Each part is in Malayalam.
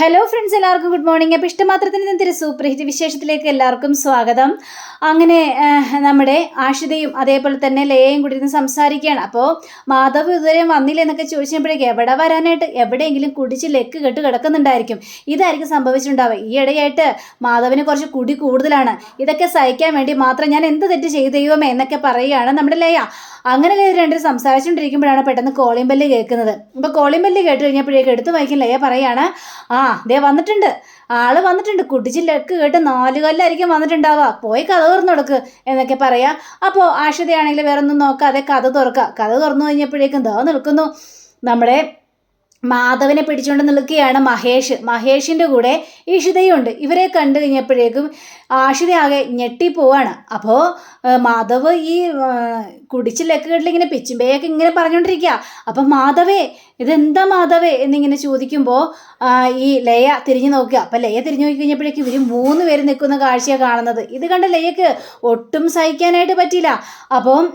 ഹലോ ഫ്രണ്ട്സ്, എല്ലാവർക്കും ഗുഡ് മോർണിംഗ്. അപ്പോൾ ഇഷ്ടമാത്രത്തിന് ഇന്നത്തെ സൂപ്പർ ഹിറ്റ് വിശേഷത്തിലേക്ക് എല്ലാവർക്കും സ്വാഗതം. അങ്ങനെ നമ്മുടെ ആഷിതയും അതേപോലെ തന്നെ ലയയും കൂടി ഇരുന്ന് സംസാരിക്കുകയാണ്. അപ്പോൾ മാധവ് ഇതുവരെ വന്നില്ല എന്നൊക്കെ ചോദിച്ചപ്പോഴേക്ക് എവിടെ വരാനായിട്ട്, എവിടെയെങ്കിലും കുടിച്ച് ലെക്ക് കെട്ട് കിടക്കുന്നുണ്ടായിരിക്കും. ഇതായിരിക്കും സംഭവിച്ചിട്ടുണ്ടാവുക. ഈ ഇടയായിട്ട് മാധവിന് കുറച്ച് കുടി കൂടുതലാണ്. ഇതൊക്കെ സഹിക്കാൻ വേണ്ടി മാത്രം ഞാൻ എന്ത് തെറ്റ് ചെയ്തു ദൈവമേ എന്നൊക്കെ പറയുകയാണ് നമ്മുടെ ലയ. അങ്ങനെ ലയ രണ്ടും സംസാരിച്ചുകൊണ്ടിരിക്കുമ്പോഴാണ് പെട്ടെന്ന് കോളിംഗ് ബെല്ല് കേൾക്കുന്നത്. അപ്പോൾ കോളിംഗ് ബെല്ല് കേട്ട് കഴിഞ്ഞപ്പോഴേക്ക് എടുത്ത് വായിക്കും ലയ പറയാണ്, ദേ വന്നിട്ടുണ്ട്, ആള് വന്നിട്ടുണ്ട്, കുടിച്ച് ലെക്ക് കേട്ട് 4 കല്ലായിരിക്കും വന്നിട്ടുണ്ടാവുക, പോയി കഥ തുറന്നു കൊടുക്ക് എന്നൊക്കെ പറയാം. അപ്പോൾ ആഷിതയാണെങ്കിൽ വേറെ ഒന്നും നോക്കാതെ കഥ തുറക്കുക. കഥ തുറന്നു കഴിഞ്ഞപ്പോഴേക്കും ദാ നിൽക്കുന്നു നമ്മുടെ മാധവനെ പിടിച്ചുകൊണ്ട് നിൽക്കുകയാണ് മഹേഷിൻ്റെ കൂടെ ഇഷിതയുണ്ട്. ഇവരെ കണ്ടു കഴിഞ്ഞപ്പോഴേക്കും ആഷിത ആകെ ഞെട്ടിപ്പോവാണ്. അപ്പോൾ മാധവ് ഈ കുടിച്ച് ലെക്കുകെട്ടിൽ ഇങ്ങനെ പിച്ചുമ്പേയൊക്കെ ഇങ്ങനെ പറഞ്ഞുകൊണ്ടിരിക്കുക. അപ്പം മാധവേ, ഇതെന്താ മാധവേ എന്നിങ്ങനെ ചോദിക്കുമ്പോൾ ഈ ലയ തിരിഞ്ഞു നോക്കുക. അപ്പം ലയ തിരിഞ്ഞു നോക്കി കഴിഞ്ഞപ്പോഴേക്കും ഇവർ 3 പേര് നിൽക്കുന്ന കാഴ്ചയാണ് കാണുന്നത്. ഇത് കണ്ട ലയക്ക് ഒട്ടും സഹിക്കാനായിട്ട് പറ്റിയില്ല. അപ്പം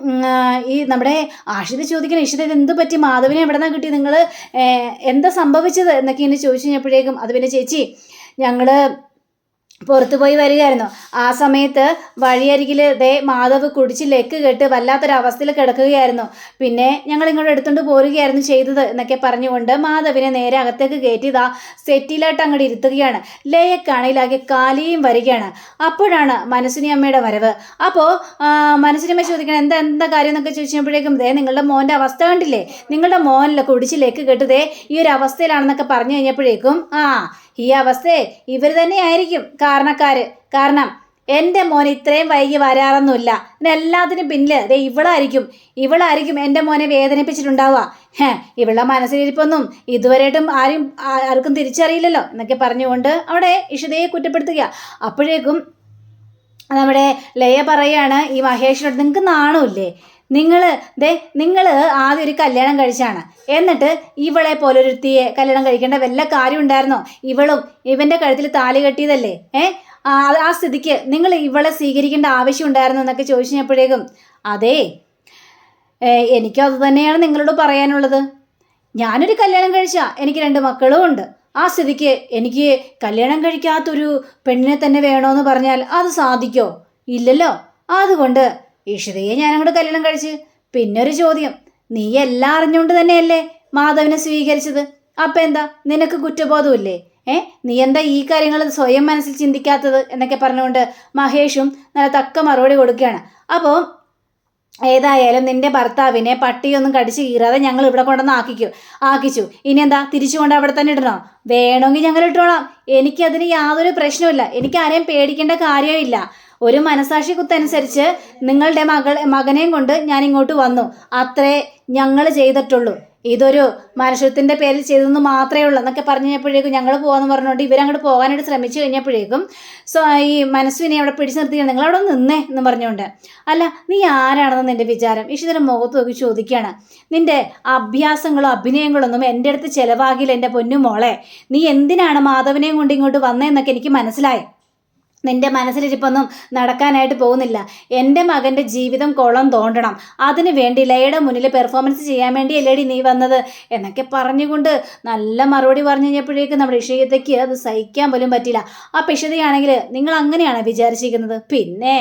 ഈ നമ്മുടെ ആഷിത ചോദിക്കണം, ഇഷിത ഇത് എന്ത് പറ്റി, മാധവിനെ എവിടെ നിന്നാണ് കിട്ടി, നിങ്ങൾ എന്താ സംഭവിച്ചത് എന്നൊക്കെ ഇങ്ങനെ ചോദിച്ചു കഴിഞ്ഞപ്പോഴേക്കും അത് പിന്നെ ചേച്ചി ഞങ്ങൾ പുറത്തു പോയി വരികയായിരുന്നു. ആ സമയത്ത് വഴിയരികിൽ മാധവ് കുടിച്ച് ലെക്ക് കെട്ട് വല്ലാത്തൊരവസ്ഥയിൽ കിടക്കുകയായിരുന്നു. പിന്നെ ഞങ്ങൾ ഇങ്ങോട്ട് എടുത്തുകൊണ്ട് പോരുകയായിരുന്നു ചെയ്തത് എന്നൊക്കെ പറഞ്ഞുകൊണ്ട് മാധവിനെ നേരെ അകത്തേക്ക് കയറ്റിയതാ സെറ്റിലായിട്ട് അങ്ങോട്ട് ഇരുത്തുകയാണ്. ലയക്കാണയിലാകെ കാലിയും വരികയാണ്. അപ്പോഴാണ് മനസ്സിനി അമ്മയുടെ വരവ്. അപ്പോൾ മനസ്സിനിയമ്മ ചോദിക്കണം എന്താ കാര്യം എന്നൊക്കെ ചോദിച്ചപ്പോഴേക്കും നിങ്ങളുടെ മോൻ്റെ അവസ്ഥ കണ്ടില്ലേ, നിങ്ങളുടെ മോനിലെ കുടിച്ച് ലെക്ക് കെട്ട് ഈ ഒരു അവസ്ഥയിലാണെന്നൊക്കെ പറഞ്ഞു കഴിഞ്ഞപ്പോഴേക്കും ഈ അവസ്ഥയെ ഇവർ തന്നെ ആയിരിക്കും കാരണക്കാര്. കാരണം എൻ്റെ മോൻ ഇത്രയും വൈകി വരാറൊന്നുമില്ല. എല്ലാത്തിനും പിന്നിൽ ഇവളായിരിക്കും എൻ്റെ മോനെ വേദനിപ്പിച്ചിട്ടുണ്ടാവുക. ഇവളുടെ മനസ്സിലിരിപ്പൊന്നും ഇതുവരെയായിട്ടും ആർക്കും തിരിച്ചറിയില്ലല്ലോ എന്നൊക്കെ പറഞ്ഞുകൊണ്ട് അവിടെ ഇഷിതയെ കുറ്റപ്പെടുത്തുക. അപ്പോഴേക്കും നമ്മുടെ ലയ പറയാണ് ഈ മഹേഷിനോട്, നിങ്ങൾക്ക് നാണമില്ലേ, നിങ്ങൾ ആദ്യം ഒരു കല്യാണം കഴിച്ചാണ്, എന്നിട്ട് ഇവളെ പോലൊരുത്തിയെ കല്യാണം കഴിക്കേണ്ട വല്ല കാര്യം ഉണ്ടായിരുന്നോ? ഇവളും ഇവൻ്റെ കഴുത്തിൽ താലി കെട്ടിയതല്ലേ, ആ സ്ഥിതിക്ക് നിങ്ങൾ ഇവളെ സ്വീകരിക്കേണ്ട ആവശ്യം ഉണ്ടായിരുന്നു എന്നൊക്കെ ചോദിച്ചപ്പോഴേക്കും അതേ, എനിക്കും അത് തന്നെയാണ് നിങ്ങളോട് പറയാനുള്ളത്. ഞാനൊരു കല്യാണം കഴിച്ചാൽ എനിക്ക് 2 മക്കളും ഉണ്ട്. ആ സ്ഥിതിക്ക് എനിക്ക് കല്യാണം കഴിക്കാത്തൊരു പെണ്ണിനെ തന്നെ വേണമെന്ന് പറഞ്ഞാൽ അത് സാധിക്കോ? ഇല്ലല്ലോ. അതുകൊണ്ട് ഇഷിതയെ ഞാനങ്ങോട്ട് കല്യാണം കഴിച്ച്. പിന്നൊരു ചോദ്യം, നീ എല്ലാം അറിഞ്ഞുകൊണ്ട് തന്നെയല്ലേ മാധവനെ സ്വീകരിച്ചത്. അപ്പം എന്താ നിനക്ക് കുറ്റബോധമില്ലേ? നീ എന്താ ഈ കാര്യങ്ങൾ സ്വയം മനസ്സിൽ ചിന്തിക്കാത്തത് എന്നൊക്കെ പറഞ്ഞുകൊണ്ട് മഹേഷും നല്ല തക്ക മറുപടി കൊടുക്കുകയാണ്. അപ്പോൾ ഏതായാലും നിന്റെ ഭർത്താവിനെ പട്ടിയൊന്നും കടിച്ചു കീറാതെ ഞങ്ങൾ ഇവിടെ കൊണ്ടുവന്ന് ആക്കിച്ചു. ഇനി എന്താ തിരിച്ചു കൊണ്ട് അവിടെ തന്നെ ഇടണോ? വേണമെങ്കിൽ ഞങ്ങൾ ഇട്ടോളാം. എനിക്കതിന് യാതൊരു പ്രശ്നവുമില്ല. എനിക്ക് ആരെയും പേടിക്കേണ്ട കാര്യമില്ല. ഒരു മനസാക്ഷി കുത്തനുസരിച്ച് നിങ്ങളുടെ മകനെയും കൊണ്ട് ഞാൻ ഇങ്ങോട്ട് വന്നു, അത്രേ ഞങ്ങൾ ചെയ്തിട്ടുള്ളൂ. ഇതൊരു മനുഷ്യത്തിൻ്റെ പേരിൽ ചെയ്തെന്ന് മാത്രമേ ഉള്ളൂ എന്നൊക്കെ പറഞ്ഞപ്പോഴേക്കും ഞങ്ങൾ പോകാമെന്ന് പറഞ്ഞുകൊണ്ട് ഇവരങ്ങോട്ട് പോകാനായിട്ട് ശ്രമിച്ചു കഴിഞ്ഞപ്പോഴേക്കും ഈ മനസ്സിനെ അവിടെ പിടിച്ചു നിർത്തിയാണ്, നിങ്ങളവിടെ നിന്നേ എന്ന് പറഞ്ഞുകൊണ്ട്. അല്ല, നീ ആരാണെന്ന് നിൻ്റെ വിചാരം? ഇഷിതയുടെ മുഖത്ത് നോക്കി ചോദിക്കുകയാണ്. നിൻ്റെ അഭ്യാസങ്ങളോ അഭിനയങ്ങളൊന്നും എൻ്റെ അടുത്ത് ചിലവാകില്ല എൻ്റെ പൊന്നു മോളെ. നീ എന്തിനാണ് മാധവനെയും കൊണ്ട് ഇങ്ങോട്ട് വന്നതെന്നൊക്കെ എനിക്ക് മനസ്സിലായി. നിൻ്റെ മനസ്സിലിരിപ്പൊന്നും നടക്കാനായിട്ട് പോകുന്നില്ല. എൻ്റെ മകൻ്റെ ജീവിതം കുളം തോണ്ടണം, അതിനു വേണ്ടി ലയയുടെ മുന്നിൽ പെർഫോമൻസ് ചെയ്യാൻ വേണ്ടി അല്ലേടി നീ വന്നത് എന്നൊക്കെ പറഞ്ഞുകൊണ്ട് നല്ല മറുപടി പറഞ്ഞു കഴിഞ്ഞപ്പോഴേക്കും നമ്മുടെ ഇഷിതയ്ക്ക് അത് സഹിക്കാൻ പോലും പറ്റില്ല. ആ ഇഷിതയാണെങ്കിൽ നിങ്ങൾ അങ്ങനെയാണ് വിചാരിച്ചിരിക്കുന്നത്? പിന്നെ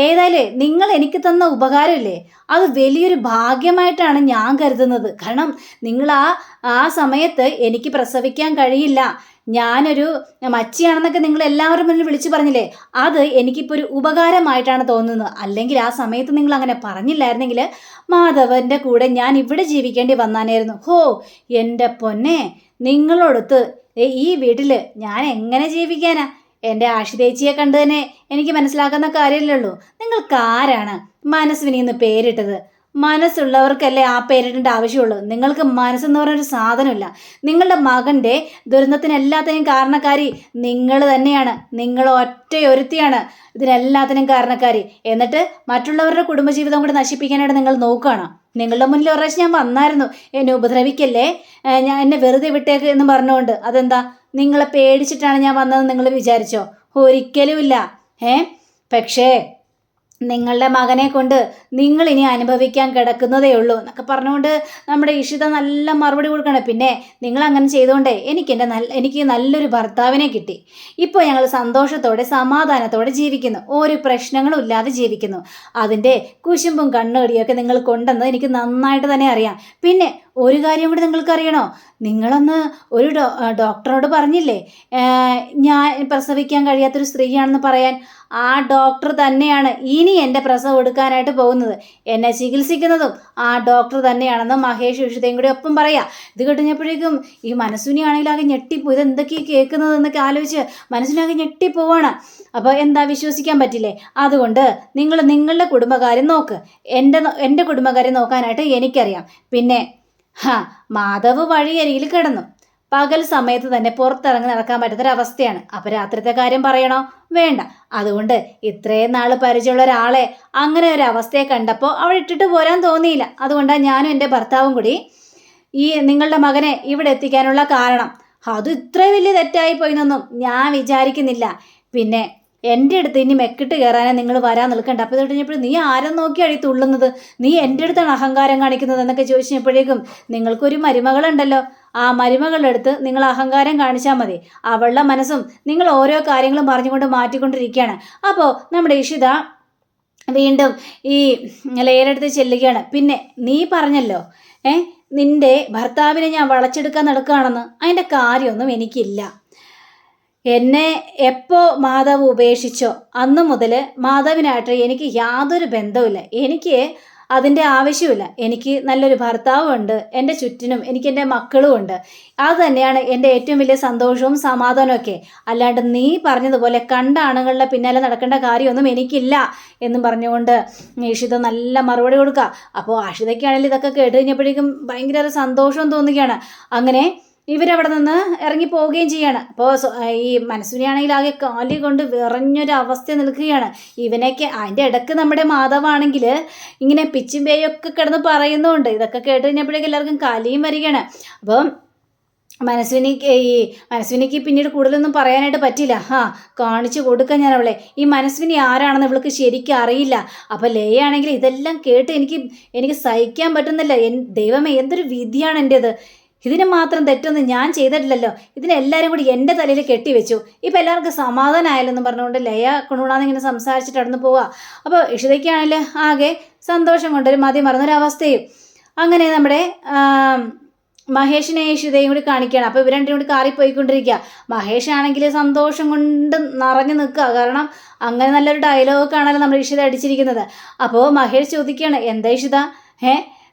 ഏതായാലും നിങ്ങൾ എനിക്ക് തന്ന ഉപകാരമില്ലേ, അത് വലിയൊരു ഭാഗ്യമായിട്ടാണ് ഞാൻ കരുതുന്നത്. കാരണം നിങ്ങൾ ആ സമയത്ത് എനിക്ക് പ്രസവിക്കാൻ കഴിയില്ല, ഞാനൊരു മച്ചിയാണെന്നൊക്കെ നിങ്ങൾ എല്ലാവരും മുന്നിൽ വിളിച്ചു പറഞ്ഞില്ലേ, അത് എനിക്കിപ്പോൾ ഒരു ഉപകാരമായിട്ടാണ് തോന്നുന്നത്. അല്ലെങ്കിൽ ആ സമയത്ത് നിങ്ങൾ അങ്ങനെ പറഞ്ഞില്ലായിരുന്നെങ്കിൽ മാധവൻ്റെ കൂടെ ഞാൻ ഇവിടെ ജീവിക്കേണ്ടി വന്നാനായിരുന്നു. എൻ്റെ പൊന്നെ, നിങ്ങളോടൊത്ത് ഈ വീട്ടിൽ ഞാൻ എങ്ങനെ ജീവിക്കാനാ? എൻ്റെ ആഷിതേച്ചിയെ കണ്ടു തന്നെ എനിക്ക് മനസ്സിലാക്കുന്ന കാര്യമല്ലേ. നിങ്ങൾക്ക് ആരാണ് മനസ്വിനിന്ന് പേരിട്ടത്? മനസ്സുള്ളവർക്കല്ലേ ആ പേരിടേണ്ട ആവശ്യമുള്ളൂ. നിങ്ങൾക്ക് മനസ്സെന്ന് പറഞ്ഞൊരു സാധനമില്ല. നിങ്ങളുടെ മകൻ്റെ ദുരന്തത്തിനെല്ലാത്തിനും കാരണക്കാരി നിങ്ങൾ തന്നെയാണ്. നിങ്ങൾ ഒറ്റയൊരുത്തിയാണ് ഇതിനെല്ലാത്തിനും കാരണക്കാരി. എന്നിട്ട് മറ്റുള്ളവരുടെ കുടുംബജീവിതം കൂടി നശിപ്പിക്കാനായിട്ട് നിങ്ങൾ നോക്കുകയാണ്. നിങ്ങളുടെ മുന്നിൽ ഒരു പ്രാവശ്യം ഞാൻ വന്നായിരുന്നു, എന്നെ ഉപദ്രവിക്കല്ലേ, എന്നെ വെറുതെ വിട്ടേക്ക് എന്ന് പറഞ്ഞുകൊണ്ട്. അതെന്താ, നിങ്ങളെ പേടിച്ചിട്ടാണ് ഞാൻ വന്നതെന്ന് നിങ്ങൾ വിചാരിച്ചോ? ഒരിക്കലുമില്ല. പക്ഷേ നിങ്ങളുടെ മകനെ കൊണ്ട് നിങ്ങൾ ഇനി അനുഭവിക്കാൻ കിടക്കുന്നതേ ഉള്ളൂ എന്നൊക്കെ പറഞ്ഞുകൊണ്ട് നമ്മുടെ ഇഷിത നല്ല മറുപടി കൊടുക്കണം. പിന്നെ നിങ്ങൾ അങ്ങനെ ചെയ്തുകൊണ്ടേ എനിക്ക് നല്ലൊരു ഭർത്താവിനെ കിട്ടി. ഇപ്പോൾ ഞങ്ങൾ സന്തോഷത്തോടെ സമാധാനത്തോടെ ജീവിക്കുന്നു, ഒരു പ്രശ്നങ്ങളും ഇല്ലാതെ ജീവിക്കുന്നു. അതിൻ്റെ കുശുമ്പും കണ്ണുകടിയൊക്കെ നിങ്ങൾ കൊണ്ടെന്ന് എനിക്ക് നന്നായിട്ട് തന്നെ അറിയാം. പിന്നെ ഒരു കാര്യം കൂടി നിങ്ങൾക്കറിയണോ, നിങ്ങളൊന്ന് ഒരു ഡോക്ടറോട് പറഞ്ഞില്ലേ ഞാൻ പ്രസവിക്കാൻ കഴിയാത്തൊരു സ്ത്രീയാണെന്ന് പറയാൻ? ആ ഡോക്ടർ തന്നെയാണ് ഇനി എൻ്റെ പ്രസവം എടുക്കാനായിട്ട് പോകുന്നത്, എന്നെ ചികിത്സിക്കുന്നതും ആ ഡോക്ടർ തന്നെയാണെന്ന് മഹേഷ് ഇഷിതയും കൂടി ഒപ്പം പറയാം. ഇത് കിട്ടുന്നപ്പോഴേക്കും ഈ മനസ്സുനിയാണെങ്കിൽ ആകെ ഞെട്ടിപ്പോയി, ഇത് എന്തൊക്കെയാണ് കേൾക്കുന്നതെന്നൊക്കെ ആലോചിച്ച് മനസ്സിനാകെ ഞെട്ടിപ്പോവാണ്. അപ്പോൾ എന്താ, വിശ്വസിക്കാൻ പറ്റില്ലേ? അതുകൊണ്ട് നിങ്ങൾ നിങ്ങളുടെ കുടുംബകാര്യം നോക്ക്, എൻ്റെ കുടുംബകാര്യം നോക്കാനായിട്ട് എനിക്കറിയാം. പിന്നെ മാധവ് വഴിയരികിൽ കിടന്നു. പകൽ സമയത്ത് തന്നെ പുറത്തിറങ്ങി നടക്കാൻ പറ്റുന്നൊരവസ്ഥയാണ്. അപ്പം രാത്രിത്തെ കാര്യം പറയണോ? വേണ്ട. അതുകൊണ്ട് ഇത്രയും നാൾ പരിചയമുള്ള ഒരാളെ അങ്ങനെ ഒരു അവസ്ഥയെ കണ്ടപ്പോൾ അവൾ ഇട്ടിട്ട് പോരാൻ തോന്നിയില്ല. അതുകൊണ്ടാണ് ഞാനും എൻ്റെ ഭർത്താവും കൂടി ഈ നിങ്ങളുടെ മകനെ ഇവിടെ എത്തിക്കാനുള്ള കാരണം. അത് ഇത്ര വലിയ തെറ്റായി പോയിന്നൊന്നും ഞാൻ വിചാരിക്കുന്നില്ല. പിന്നെ എൻ്റെ അടുത്ത് ഇനി മെക്കിട്ട് കയറാനേ നിങ്ങൾ വരാൻ നിൽക്കണ്ട. അപ്പോൾ തൊട്ട് നീ ആരും നോക്കിയാണ് ഈ തുള്ളുന്നത്, നീ എൻ്റെ അടുത്താണ് അഹങ്കാരം കാണിക്കുന്നത് എന്നൊക്കെ ചോദിച്ചപ്പോഴേക്കും നിങ്ങൾക്കൊരു മരുമകളുണ്ടല്ലോ, ആ മരുമകളുടെ അടുത്ത് നിങ്ങൾ അഹങ്കാരം കാണിച്ചാൽ മതി. അവളുടെ മനസ്സും നിങ്ങൾ ഓരോ കാര്യങ്ങളും പറഞ്ഞുകൊണ്ട് മാറ്റിക്കൊണ്ടിരിക്കുകയാണ്. അപ്പോൾ നമ്മുടെ ഇഷിത വീണ്ടും ഈ ലേയടുത്ത് ചെല്ലുകയാണ്. പിന്നെ നീ പറഞ്ഞല്ലോ നിൻ്റെ ഭർത്താവിനെ ഞാൻ വളച്ചെടുക്കാൻ നടക്കുകയാണെന്ന്, അതിൻ്റെ കാര്യമൊന്നും എനിക്കില്ല. എന്നെ എപ്പോൾ മാധവ് ഉപേക്ഷിച്ചോ അന്ന് മുതൽ മാധവിനായിട്ട് എനിക്ക് യാതൊരു ബന്ധവുമില്ല, എനിക്ക് അതിൻ്റെ ആവശ്യമില്ല. എനിക്ക് നല്ലൊരു ഭർത്താവുമുണ്ട്, എൻ്റെ ചുറ്റിനും എനിക്ക് എൻ്റെ മക്കളും ഉണ്ട്. അത് തന്നെയാണ് എൻ്റെ ഏറ്റവും വലിയ സന്തോഷവും സമാധാനവും ഒക്കെ. അല്ലാണ്ട് നീ പറഞ്ഞതുപോലെ കണ്ട ആണുങ്ങളുടെ പിന്നാലെ നടക്കേണ്ട കാര്യമൊന്നും എനിക്കില്ല എന്നും പറഞ്ഞുകൊണ്ട് ഇഷിത നല്ല മറുപടി കൊടുക്കുക. അപ്പോൾ ആഷിതയ്ക്കാണെങ്കിൽ ഇതൊക്കെ കേട്ട് കഴിഞ്ഞപ്പോഴേക്കും ഭയങ്കര സന്തോഷം തോന്നുകയാണ്. അങ്ങനെ ഇവരവിടെ നിന്ന് ഇറങ്ങി പോവുകയും ചെയ്യാണ്. അപ്പോൾ ഈ മനസ്സുനിയാണെങ്കിൽ ആകെ കാലി കൊണ്ട് വിറഞ്ഞൊരു അവസ്ഥ നിൽക്കുകയാണ്. ഇവനൊക്കെ അതിൻ്റെ ഇടയ്ക്ക് നമ്മുടെ മാധവാണെങ്കിൽ ഇങ്ങനെ പിച്ചും പേയൊക്കെ കിടന്ന് പറയുന്നുണ്ട്. ഇതൊക്കെ കേട്ട് കഴിഞ്ഞപ്പോഴേക്കും എല്ലാവർക്കും കലിയും വരികയാണ്. അപ്പം മനസ്വിനിക്ക് പിന്നീട് കൂടുതലൊന്നും പറയാനായിട്ട് പറ്റില്ല. കാണിച്ചു കൊടുക്കാൻ ഞാൻ അവളെ. ഈ മനസ്വിനി ആരാണെന്ന് ഇവൾക്ക് ശരിക്കും അറിയില്ല. അപ്പോൾ ലേയാണെങ്കിൽ ഇതെല്ലാം കേട്ട് എനിക്ക് സഹിക്കാൻ പറ്റുന്നില്ല. ദൈവമേ, എന്തൊരു വിധിയാണ് എൻ്റേത്. ഇതിന് മാത്രം തെറ്റൊന്നും ഞാൻ ചെയ്തിട്ടില്ലല്ലോ, ഇതിനെല്ലാവരും കൂടി എൻ്റെ തലയിൽ കെട്ടിവെച്ചു. ഇപ്പം എല്ലാവർക്കും സമാധാനമായാലെന്നും പറഞ്ഞുകൊണ്ട് ലയ കുണുണാന്നിങ്ങനെ സംസാരിച്ചിട്ട് അവിടെ നിന്ന് പോവുക. അപ്പോൾ ഇഷിതയ്ക്കാണെങ്കിൽ ആകെ സന്തോഷം കൊണ്ടൊരു മതി മറന്നൊരവസ്ഥയും. അങ്ങനെ നമ്മുടെ മഹേഷിനെ ഇഷിതയും കൂടി കാണിക്കുകയാണ്. അപ്പോൾ ഇവർ രണ്ടും കൂടി കാറി പോയിക്കൊണ്ടിരിക്കുക. മഹേഷ് ആണെങ്കിൽ സന്തോഷം കൊണ്ട് നിറഞ്ഞു നിൽക്കുക. കാരണം അങ്ങനെ നല്ലൊരു ഡയലോഗാണല്ലോ നമ്മുടെ ഇഷിത അടിച്ചിരിക്കുന്നത്. അപ്പോൾ മഹേഷ് ചോദിക്കുകയാണ്, എന്താ ഇഷിത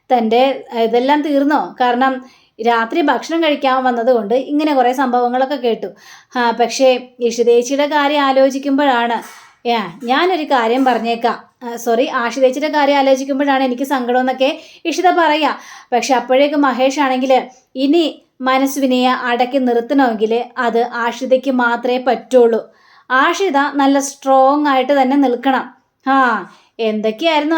തൻ്റെ ഇതെല്ലാം തീർന്നോ? കാരണം രാത്രി ഭക്ഷണം കഴിക്കാൻ വന്നതുകൊണ്ട് ഇങ്ങനെ കുറേ സംഭവങ്ങളൊക്കെ കേട്ടു. പക്ഷേ ഇഷിതേച്ചിയുടെ കാര്യം ആലോചിക്കുമ്പോഴാണ് ഞാനൊരു കാര്യം പറഞ്ഞേക്കാം, ആഷിതേച്ചിയുടെ കാര്യം ആലോചിക്കുമ്പോഴാണ് എനിക്ക് സങ്കടമെന്നൊക്കെ ഇഷിത പറയാം. പക്ഷെ അപ്പോഴേക്കും മഹേഷ് ആണെങ്കിൽ ഇനി മനസ്സുവിനെയെ അടക്കി നിർത്തണമെങ്കിൽ അത് ആഷിതയ്ക്ക് മാത്രമേ പറ്റുള്ളൂ. ആഷിത നല്ല സ്ട്രോങ് ആയിട്ട് തന്നെ നിൽക്കണം. എന്തൊക്കെയായിരുന്നു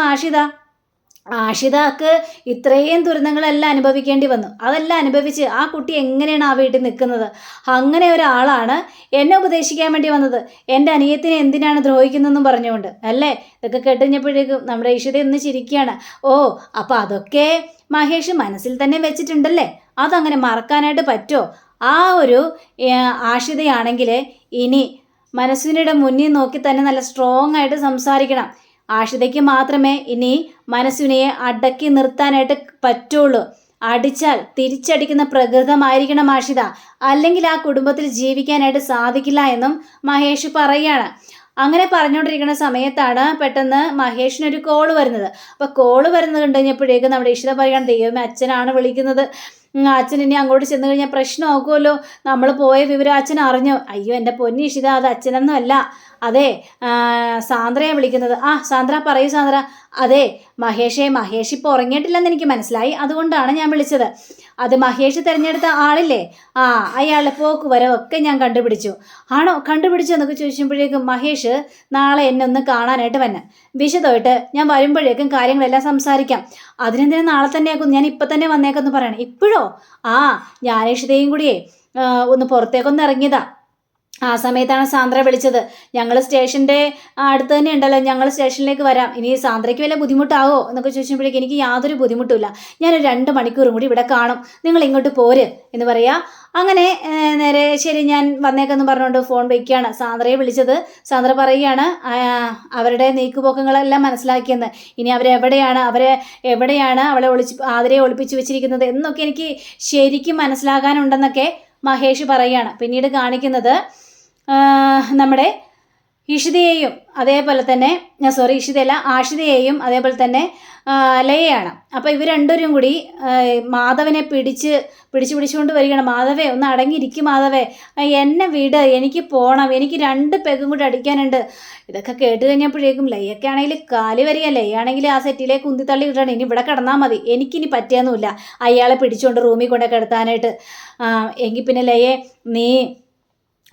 ആഷിതക്ക് ഇത്രയും ദുരന്തങ്ങളെല്ലാം അനുഭവിക്കേണ്ടി വന്നു. അതെല്ലാം അനുഭവിച്ച് ആ കുട്ടി എങ്ങനെയാണ് ആ വീട്ടിൽ നിൽക്കുന്നത്? അങ്ങനെ ഒരാളാണ് എന്നെ ഉപദേശിക്കാൻ വേണ്ടി വന്നത്, എൻ്റെ അനിയത്തിനെ എന്തിനാണ് ദ്രോഹിക്കുന്നതെന്നും പറഞ്ഞുകൊണ്ട് അല്ലേ? ഇതൊക്കെ കേട്ടുകഴിഞ്ഞപ്പോഴേക്കും നമ്മുടെ ഇഷിത ഒന്ന് ചിരിക്കുകയാണ്. അപ്പോൾ അതൊക്കെ മഹേഷ് മനസ്സിൽ തന്നെ വെച്ചിട്ടുണ്ടല്ലേ, അതങ്ങനെ മറക്കാനായിട്ട് പറ്റുമോ? ആ ഒരു ആഷിതയാണെങ്കിൽ ഇനി മനസ്സിനിടെ മുന്നിൽ നോക്കി തന്നെ നല്ല സ്ട്രോങ് ആയിട്ട് സംസാരിക്കണം. ആഷിതയ്ക്ക് മാത്രമേ ഇനി മനസ്സുവിനെ അടക്കി നിർത്താനായിട്ട് പറ്റുള്ളൂ. അടിച്ചാൽ തിരിച്ചടിക്കുന്ന പ്രകൃതമായിരിക്കണം ആഷിത, അല്ലെങ്കിൽ ആ കുടുംബത്തിൽ ജീവിക്കാനായിട്ട് സാധിക്കില്ല എന്നും മഹേഷ് പറയാണ്. അങ്ങനെ പറഞ്ഞുകൊണ്ടിരിക്കുന്ന സമയത്താണ് പെട്ടെന്ന് മഹേഷിനൊരു കോള് വരുന്നത്. അപ്പോൾ കോള് വരുന്നത് കണ്ടു കഴിഞ്ഞപ്പോഴേക്കും നമ്മുടെ ഇഷിത പറയുകയാണ്, ദൈവമേ അച്ഛനാണ് വിളിക്കുന്നത്, അച്ഛൻ ഇനി അങ്ങോട്ട് ചെന്ന് കഴിഞ്ഞാൽ പ്രശ്നമാക്കുമല്ലോ, നമ്മൾ പോയ വിവരം അച്ഛൻ അറിഞ്ഞു. അയ്യോ എൻ്റെ പൊന്നി ഇഷിത, അത് അച്ഛനൊന്നും അല്ല, അതെ സാന്ദ്രയാണ് വിളിക്കുന്നത്. സാന്ദ്ര പറയൂ സാന്ദ്ര. അതെ മഹേഷ് ഇപ്പോൾ ഉറങ്ങിയിട്ടില്ലെന്ന് എനിക്ക് മനസ്സിലായി, അതുകൊണ്ടാണ് ഞാൻ വിളിച്ചത്. അത് മഹേഷ് തിരഞ്ഞെടുത്ത ആളില്ലേ, അയാളുടെ പോക്ക് വരവൊക്കെ ഞാൻ കണ്ടുപിടിച്ചു. ആണോ, കണ്ടുപിടിച്ചു എന്നൊക്കെ ചോദിക്കുമ്പോഴേക്കും മഹേഷ് നാളെ എന്നെ ഒന്ന് കാണാനായിട്ട് വന്നെ, വിശദമായിട്ട് ഞാൻ വരുമ്പോഴേക്കും കാര്യങ്ങളെല്ലാം സംസാരിക്കാം. അതിനെന്തിനാ നാളെ തന്നെയാക്കും, ഞാൻ ഇപ്പം തന്നെ വന്നേക്കെന്ന് പറയണം. ഇപ്പോഴോ? ഞാൻ ഇഷിതയും കൂടിയേ ഒന്ന് പുറത്തേക്കൊന്ന് ഇറങ്ങിയതാ. ആ സമയത്താണ് സാന്ദ്ര വിളിച്ചത്. ഞങ്ങൾ സ്റ്റേഷൻ്റെ അടുത്ത് തന്നെ ഉണ്ടല്ലോ, ഞങ്ങൾ സ്റ്റേഷനിലേക്ക് വരാം, ഇനി സാന്ദ്രയ്ക്ക് വല്ല ബുദ്ധിമുട്ടാവോ എന്നൊക്കെ ചോദിച്ചപ്പോഴേക്ക് എനിക്ക് യാതൊരു ബുദ്ധിമുട്ടുമില്ല, ഞാനൊരു 2 മണിക്കൂറും കൂടി ഇവിടെ കാണും, നിങ്ങൾ ഇങ്ങോട്ട് പോര് എന്ന് പറയാ. അങ്ങനെ നേരെ ശരി ഞാൻ വന്നേക്കെന്ന് പറഞ്ഞുകൊണ്ട് ഫോൺ വയ്ക്കുകയാണ്. സാന്ദ്രയെ വിളിച്ചത്. സാന്ദ്ര പറയുകയാണ് അവരുടെ നീക്കുപോക്കങ്ങളെല്ലാം മനസ്സിലാക്കിയെന്ന്. ഇനി എവിടെയാണ് അവളെ ആതിരയെ ഒളിപ്പിച്ച് വെച്ചിരിക്കുന്നത് എന്നൊക്കെ എനിക്ക് ശരിക്കും മനസ്സിലാകാനുണ്ടെന്നൊക്കെ മഹേഷ് പറയുകയാണ്. പിന്നീട് കാണിക്കുന്നത് നമ്മുടെ ഇഷിതയെയും അതേപോലെ തന്നെ ഇഷിതയല്ല ആഷിതയെയും അതേപോലെ തന്നെ ലയയാണ്. അപ്പോൾ ഇവർ രണ്ടുപേരും കൂടി മാധവനെ പിടിച്ചുകൊണ്ട് വരികയാണ്. മാധവേ ഒന്ന് അടങ്ങിയിരിക്കും, മാധവേ എന്നെ വിട്, എനിക്ക് പോകണം, എനിക്ക് 2 പെഗും കൂടി അടിക്കാനുണ്ട്. ഇതൊക്കെ കേട്ട് കഴിഞ്ഞപ്പോഴേക്കും ലയ്യൊക്കെ ആണെങ്കിൽ കാല് വരിക. ലയ്യാണെങ്കിൽ ആ സെറ്റിലേക്ക് ഉന്തിത്തള്ളി ഇടണം, ഇനി ഇവിടെ കിടന്നാൽ മതി, എനിക്കിനി പറ്റിയൊന്നുമില്ല അയാളെ പിടിച്ചുകൊണ്ട് റൂമിൽ കൊണ്ടേ കിടത്താനായിട്ട്. എങ്കിൽ പിന്നെ ലയെ നീ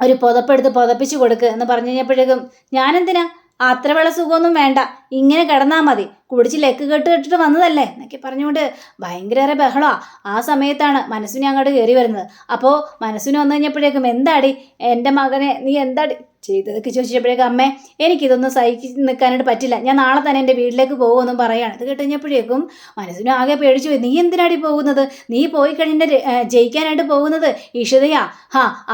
ഒരു പുതപ്പിച്ച് കൊടുക്ക് എന്ന് പറഞ്ഞു കഴിഞ്ഞപ്പോഴേക്കും ഞാനെന്തിനാ, അത്ര വെള്ള സുഖമൊന്നും വേണ്ട, ഇങ്ങനെ കിടന്നാൽ മതി, കുടിച്ച് ലെക്ക് കെട്ടിട്ട് വന്നതല്ലേ എന്നൊക്കെ പറഞ്ഞുകൊണ്ട് ഭയങ്കര ബഹളമാണ്. ആ സമയത്താണ് മനസ്സിനെ അങ്ങോട്ട് കയറി വരുന്നത്. അപ്പോൾ മനസ്സിന് വന്നു കഴിഞ്ഞപ്പോഴേക്കും എന്താടി എൻ്റെ മകനെ നീ എന്താടി ചെയ്തതൊക്കെ ചോദിച്ചപ്പോഴേക്കും അമ്മേ എനിക്കിതൊന്നും സഹിച്ച് നിൽക്കാനായിട്ട് പറ്റില്ല, ഞാൻ നാളെ തന്നെ എൻ്റെ വീട്ടിലേക്ക് പോകുമെന്നും പറയുകയാണ്. ഇത് കേട്ടുകഴിഞ്ഞപ്പോഴേക്കും മനസ്സിനും ആകെ പേടിച്ചു പോയി. നീ എന്തിനാടി പോകുന്നത്, നീ പോയി കഴിഞ്ഞിട്ട് ജയിക്കാനായിട്ട് പോകുന്നത് ഇഷിതയാ,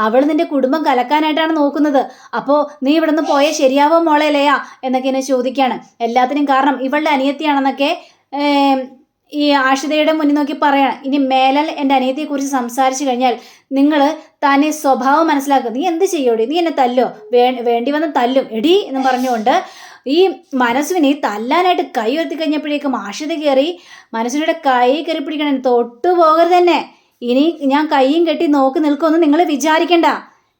അവൾ നിൻ്റെ കുടുംബം കലക്കാനായിട്ടാണ് നോക്കുന്നത്, അപ്പോൾ നീ ഇവിടെ നിന്ന് പോയാൽ ശരിയാവോ മോളെ ലയാ എന്നൊക്കെ എന്നെ ചോദിക്കുകയാണ്. എല്ലാത്തിനും കാരണം ഇവളുടെ അനിയത്തിയാണെന്നൊക്കെ ഈ ആഷിതയുടെ മുന്നിൽ നോക്കി പറയണം. ഇനി മേലാൽ എൻ്റെ അനിയത്തിയെക്കുറിച്ച് സംസാരിച്ചു കഴിഞ്ഞാൽ നിങ്ങൾ തന്നെ സ്വഭാവം മനസ്സിലാക്കുക, നീ എന്ത് ചെയ്യോടി, നീ എന്നെ തല്ലോ, വേണ്ടി വന്ന് തല്ലും എടി എന്ന് പറഞ്ഞുകൊണ്ട് ഈ മനസ്സുവിനെ തല്ലാനായിട്ട് കൈ ഉയർത്തി കഴിഞ്ഞപ്പോഴേക്കും ആഷിത കയറി മനസ്സിനോട് കൈ കയറി പിടിക്കണം. തൊട്ടു പോകരുത് തന്നെ, ഇനി ഞാൻ കൈയും കെട്ടി നോക്കി നിൽക്കുമെന്ന് നിങ്ങൾ വിചാരിക്കണ്ട,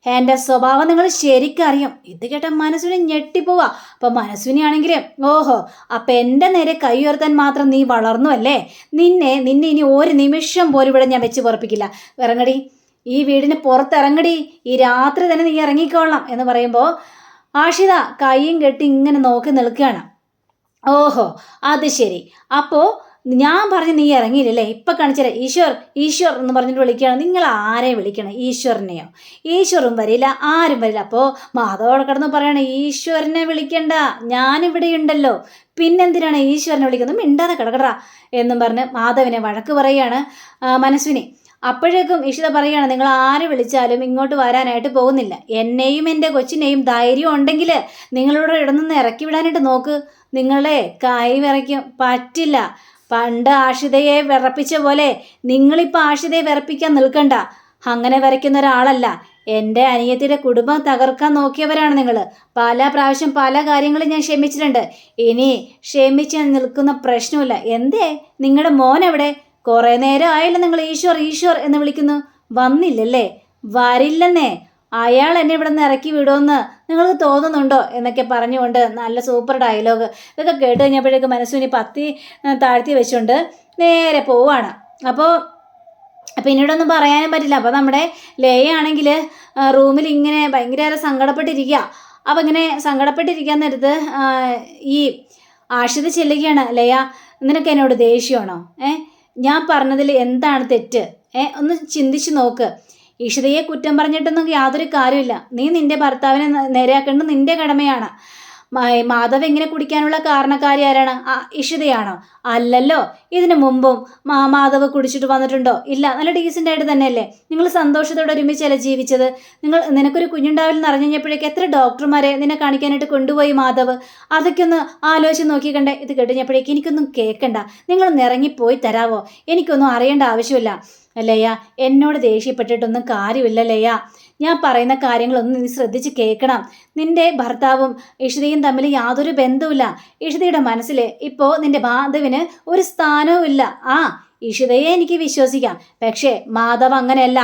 എൻ്റെ സ്വഭാവം നിങ്ങൾ ശരിക്കും അറിയും. ഇത് കേട്ട മനസ്സുവിനെ ഞെട്ടിപ്പോവാ. അപ്പം മനസ്സുവിനെയാണെങ്കിൽ ഓഹോ, അപ്പം എൻ്റെ നേരെ കൈ ഉയർത്താൻ മാത്രം നീ വളർന്നു അല്ലേ, നിന്നെ ഇനി ഒരു നിമിഷം പോലും ഇവിടെ ഞാൻ വെച്ച് പൊറപ്പിക്കില്ല, ഇറങ്ങടി, ഈ വീടിന് പുറത്തിറങ്ങടി, ഈ രാത്രി തന്നെ നീ ഇറങ്ങിക്കൊള്ളാം എന്ന് പറയുമ്പോൾ ആഷിത കൈയും കെട്ടി ഇങ്ങനെ നോക്കി നിൽക്കുകയാണ്. ഓഹോ അത് ശരി, അപ്പോൾ ഞാൻ പറഞ്ഞു നീ ഇറങ്ങിയില്ലല്ലേ, ഇപ്പം കാണിച്ചാലേ ഈശ്വർ എന്ന് പറഞ്ഞിട്ട് വിളിക്കുകയാണ്. നിങ്ങൾ ആരെ വിളിക്കണം, ഈശ്വരനെയോ? ഈശ്വറും വരില്ല, ആരും വരില്ല. അപ്പോൾ മാധവോടെ കിടന്ന് പറയണ ഈശ്വരനെ വിളിക്കണ്ട, ഞാനിവിടെ ഉണ്ടല്ലോ, പിന്നെന്തിനാണ് ഈശ്വരനെ വിളിക്കുന്നത്, മിണ്ടാതെ കിടക്കടാ എന്നും പറഞ്ഞ് മാധവനെ വഴക്ക് പറയുകയാണ് മനസ്വിനെ. അപ്പോഴേക്കും ഇഷിത പറയുകയാണ്, നിങ്ങൾ ആര് വിളിച്ചാലും ഇങ്ങോട്ട് വരാനായിട്ട് പോകുന്നില്ല, എന്നെയും എൻ്റെ കൊച്ചിനെയും ധൈര്യം ഉണ്ടെങ്കിൽ നിങ്ങളോട് ഇടന്ന് ഇറക്കി വിടാനായിട്ട് നോക്ക്, നിങ്ങളെ കൈ വിറയ്ക്കും, പറ്റില്ല. പണ്ട് ആഷിതയെ വിറപ്പിച്ച പോലെ നിങ്ങളിപ്പോൾ ആഷിതയെ വിറപ്പിക്കാൻ നിൽക്കണ്ട, അങ്ങനെ വരയ്ക്കുന്ന ഒരാളല്ല, എൻ്റെ അനിയത്തിയുടെ കുടുംബം തകർക്കാൻ നോക്കിയവരാണ് നിങ്ങൾ. പല പ്രാവശ്യം പല കാര്യങ്ങളും ഞാൻ ക്ഷമിച്ചിട്ടുണ്ട്, ഇനി ക്ഷമിച്ച് നിൽക്കുന്ന പ്രശ്നമില്ല. എന്തേ നിങ്ങളുടെ മോൻ എവിടെ, കുറേ നേരം ആയല്ലോ നിങ്ങൾ ഈശ്വർ എന്ന് വിളിക്കുന്നു, വന്നില്ലല്ലേ, വരില്ലെന്നേ, അയാൾ എന്നെ ഇവിടെ നിന്ന് ഇറക്കി വിടുമെന്ന് നിങ്ങൾക്ക് തോന്നുന്നുണ്ടോ എന്നൊക്കെ പറഞ്ഞുകൊണ്ട് നല്ല സൂപ്പർ ഡയലോഗ്. ഇതൊക്കെ കേട്ട് കഴിഞ്ഞപ്പോഴേക്ക് മനസ്സുവിനി പത്തി താഴ്ത്തി വെച്ചുകൊണ്ട് നേരെ പോവാണ്. അപ്പോൾ പിന്നീടൊന്നും പറയാനും പറ്റില്ല. അപ്പോൾ നമ്മുടെ ലയാണെങ്കിൽ റൂമിൽ ഇങ്ങനെ ഭയങ്കര സങ്കടപ്പെട്ടിരിക്കുക. അപ്പോൾ ഇങ്ങനെ സങ്കടപ്പെട്ടിരിക്കാൻ നേരത്ത് ഈ ആഷിത ചെല്ലുകയാണ്. ലയ, നിനക്ക് എന്നോട് ദേഷ്യമാണോ? ഞാൻ പറഞ്ഞതിൽ എന്താണ് തെറ്റ്? ഒന്ന് ചിന്തിച്ച് നോക്ക്. ഇഷിതയെ കുറ്റം പറഞ്ഞിട്ടൊന്നും യാതൊരു കാര്യമില്ല, നീ നിൻ്റെ ഭർത്താവിനെ നേരെയാക്കേണ്ടത് നിൻ്റെ കടമയാണ്. മാധവ് ഇങ്ങനെ കുടിക്കാനുള്ള കാരണക്കാരി ആരാണ്? ഇഷിതയാണോ? അല്ലല്ലോ. ഇതിനു മുമ്പും മാധവ് കുടിച്ചിട്ട് വന്നിട്ടുണ്ടോ? ഇല്ല. നല്ല ഡീസൻ്റ് ആയിട്ട് തന്നെയല്ലേ നിങ്ങൾ സന്തോഷത്തോടെ ഒരുമിച്ചല്ലേ ജീവിച്ചത്? നിനക്കൊരു കുഞ്ഞുണ്ടാവില്ലെന്ന് അറിഞ്ഞു കഴിഞ്ഞപ്പോഴേക്ക് എത്ര ഡോക്ടർമാരെ നിന്നെ കാണിക്കാനായിട്ട് കൊണ്ടുപോയി മാധവ്? അതൊക്കെ ഒന്ന് ആലോചിച്ച് നോക്കിക്കണ്ടേ? ഇത് കേട്ടുകഴിഞ്ഞപ്പോഴേക്ക് എനിക്കൊന്നും കേൾക്കണ്ട, നിങ്ങളൊന്ന് ഇറങ്ങിപ്പോയി തരാവോ, എനിക്കൊന്നും അറിയേണ്ട ആവശ്യമില്ല. ലയ, എന്നോട് ദേഷ്യപ്പെട്ടിട്ടൊന്നും കാര്യമില്ല ലയ, ഞാൻ പറയുന്ന കാര്യങ്ങളൊന്നും നീ ശ്രദ്ധിച്ച് കേൾക്കണം. നിൻ്റെ ഭർത്താവും ഇഷിതയും തമ്മിൽ യാതൊരു ബന്ധവുമില്ല. ഇഷിതയുടെ മനസ്സിൽ ഇപ്പോൾ നിൻ്റെ മാധവിന് ഒരു സ്ഥാനവും ഇല്ല. ഇഷിതയെ എനിക്ക് വിശ്വസിക്കാം, പക്ഷേ മാധവ് അങ്ങനെയല്ല.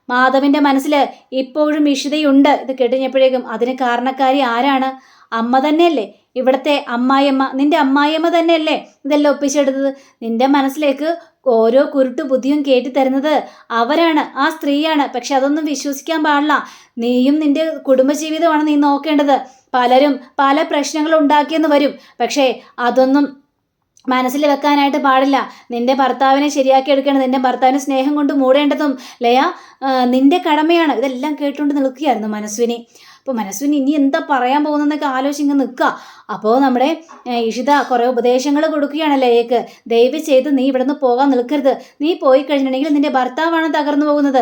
മാധവിൻ്റെ മനസ്സിൽ ഇപ്പോഴും ഇഷിതയുണ്ട്. ഇത് കേട്ടുകഴിഞ്ഞപ്പോഴേക്കും അതിന് കാരണക്കാരി ആരാണ്? അമ്മ തന്നെയല്ലേ, ഇവിടുത്തെ അമ്മായിയമ്മ, നിൻ്റെ അമ്മായിയമ്മ തന്നെയല്ലേ ഇതെല്ലാം ഒപ്പിച്ചെടുത്തത്. നിൻ്റെ മനസ്സിലേക്ക് ഓരോ കുരുട്ടു ബുദ്ധിയും കയറ്റി തരുന്നത് അവരാണ്, ആ സ്ത്രീയാണ്. പക്ഷെ അതൊന്നും വിശ്വസിക്കാൻ പാടില്ല. നീയും നിൻ്റെ കുടുംബജീവിതമാണ് നീ നോക്കേണ്ടത്. പലരും പല പ്രശ്നങ്ങൾ ഉണ്ടാക്കിയെന്ന് വരും, പക്ഷേ അതൊന്നും മനസ്സിൽ വെക്കാനായിട്ട് പാടില്ല. നിൻ്റെ ഭർത്താവിനെ ശരിയാക്കി എടുക്കണം, നിൻ്റെ ഭർത്താവിന് സ്നേഹം കൊണ്ട് മൂടേണ്ടതും ലയ നിന്റെ കടമയാണ്. ഇതെല്ലാം കേട്ടുകൊണ്ട് നിൽക്കുകയായിരുന്നു മനസ്വിനി. അപ്പോൾ മനസ്വിനി ഇനി എന്താ പറയാൻ പോകുന്നതെന്നൊക്കെ ആലോചിച്ച് നിൽക്കുക. അപ്പോൾ നമ്മുടെ ഇഷിത കുറേ ഉപദേശങ്ങൾ കൊടുക്കുകയാണ് ലയക്ക്. ദയവ് ചെയ്ത് നീ ഇവിടെ നിന്ന് പോകാൻ നിൽക്കരുത്. നീ പോയി കഴിഞ്ഞിട്ടുണ്ടെങ്കിൽ നിന്റെ ഭർത്താവാണ് തകർന്നു പോകുന്നത്.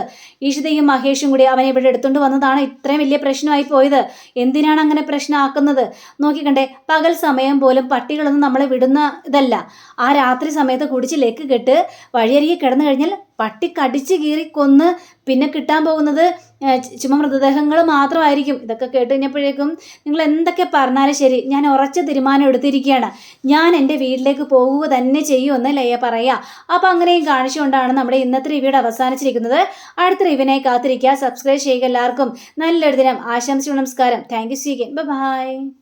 ഇഷിതയും മഹേഷും കൂടി അവനെ ഇവിടെ എടുത്തുകൊണ്ട് വന്നതാണ് ഇത്രയും വലിയ പ്രശ്നമായി പോയത്. എന്തിനാണ് അങ്ങനെ പ്രശ്നമാക്കുന്നത്? നോക്കിക്കണ്ടേ, പകൽ സമയം പോലും പട്ടികളൊന്നും നമ്മളെ വിടുന്ന ഇതല്ല. ആ രാത്രി സമയത്ത് കുടിച്ച് ലെക്ക് കെട്ട് വഴിയരികെ കിടന്നു കഴിഞ്ഞാൽ പട്ടി കടിച്ച് കീറി കൊന്ന് പിന്നെ കിട്ടാൻ പോകുന്നത് ചുമ മൃതദേഹങ്ങൾ മാത്രമായിരിക്കും. ഇതൊക്കെ കേട്ട് കഴിഞ്ഞപ്പോഴേക്കും നിങ്ങൾ എന്തൊക്കെ പറഞ്ഞാലും ശരി, ഞാൻ ഉറച്ച തീരുമാനം എടുത്തിരിക്കുകയാണ്. ഞാൻ എൻ്റെ വീട്ടിലേക്ക് പോകുക തന്നെ ചെയ്യുമെന്ന് ലയ പറയാ. അപ്പം അങ്ങനെയും കാണിച്ചുകൊണ്ടാണ് നമ്മുടെ ഇന്നത്തെ റിവ്യൂടെ അവസാനിച്ചിരിക്കുന്നത്. അടുത്ത റിവ്യൂവിനായി കാത്തിരിക്കുക. സബ്സ്ക്രൈബ് ചെയ്യുക. എല്ലാവർക്കും നല്ലൊരു ദിനം ആശംസിച്ചു. നമസ്കാരം. Thank you. ബൈ.